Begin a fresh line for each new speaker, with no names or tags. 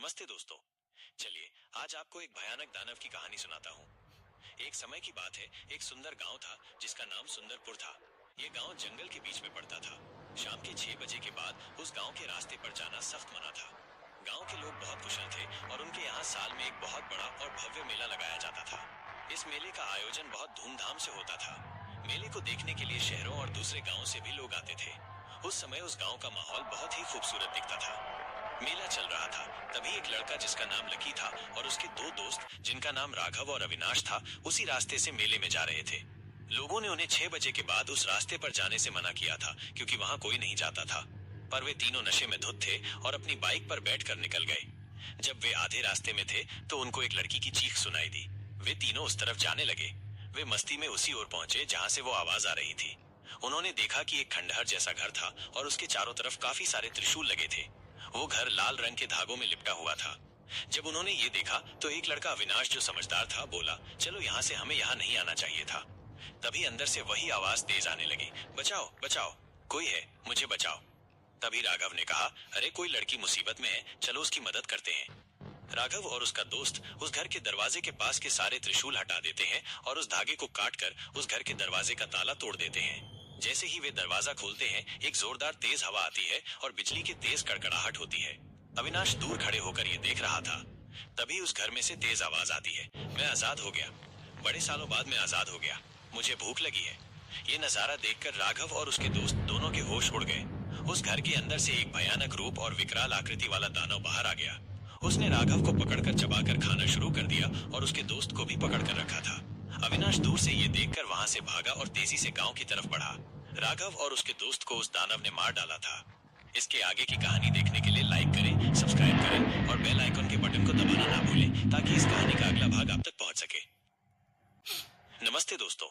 नमस्ते दोस्तों। चलिए आज आपको एक भयानक दानव की कहानी सुनाता हूँ। एक समय की बात है, एक सुंदर गांव था जिसका नाम सुंदरपुर था। ये गांव जंगल के बीच में पड़ता था। शाम के 6 बजे के बाद उस गांव के रास्ते पर जाना सख्त मना था। गांव के लोग बहुत कुशल थे और उनके यहाँ साल में एक बहुत बड़ा और भव्य मेला लगाया जाता था। इस मेले का आयोजन बहुत धूमधाम से होता था। मेले को देखने के लिए शहरों और दूसरे गाँव से भी लोग आते थे। उस समय उस गाँव का माहौल बहुत ही खूबसूरत दिखता था। मेला चल रहा था, तभी एक लड़का जिसका नाम लकी था और उसके दो दोस्त जिनका नाम राघव और अविनाश था, उसी रास्ते से मेले में जा रहे थे। लोगों ने उन्हें 6 बजे के बाद उस रास्ते पर जाने से मना किया था क्योंकि वहां कोई नहीं जाता था। पर वे तीनों नशे में धुत थे और अपनी बाइक पर बैठकर निकल गए। जब वे आधे रास्ते में थे तो उनको एक लड़की की चीख सुनाई दी। वे तीनों उस तरफ जाने लगे। वे मस्ती में उसी ओर पहुंचे जहाँ से वो आवाज आ रही थी। उन्होंने देखा कि एक खंडहर जैसा घर था और उसके चारों तरफ काफी सारे त्रिशूल लगे थे। वो घर लाल रंग के धागों में लिपटा हुआ था। जब उन्होंने ये देखा तो एक लड़का अविनाश जो समझदार था बोला, चलो यहाँ से, हमें यहाँ नहीं आना चाहिए था। तभी अंदर से वही आवाज तेज आने लगी, बचाओ बचाओ, कोई है, मुझे बचाओ। तभी राघव ने कहा, अरे कोई लड़की मुसीबत में है, चलो उसकी मदद करते हैं। राघव और उसका दोस्त उस घर के दरवाजे के पास के सारे त्रिशूल हटा देते हैं और उस धागे को काटकर उस घर के दरवाजे का ताला तोड़ देते हैं। जैसे ही वे दरवाजा खोलते हैं, एक जोरदार तेज हवा आती है और बिजली की तेज कड़कड़ाहट होती है। अविनाश दूर खड़े होकर ये देख रहा था। तभी उस घर में से तेज आवाज आती है, मैं आजाद हो गया, बड़े सालों बाद मैं आजाद हो गया, मुझे भूख लगी है। ये नजारा देखकर राघव और उसके दोस्त दोनों के होश उड़ गए। उस घर के अंदर से एक भयानक रूप और विकराल आकृति वाला दानव बाहर आ गया। उसने राघव को पकड़कर चबाकर खाना शुरू कर दिया और उसके दोस्त को भी पकड़कर रखा था। अविनाश दूर से ये देखकर वहां से भागा और तेजी से गांव की तरफ बढ़ा। राघव और उसके दोस्त को उस दानव ने मार डाला था। इसके आगे की कहानी देखने के लिए लाइक करें, सब्सक्राइब करें और बेल आइकन के बटन को दबाना ना भूलें ताकि इस कहानी का अगला भाग आप तक पहुंच सके। नमस्ते दोस्तों।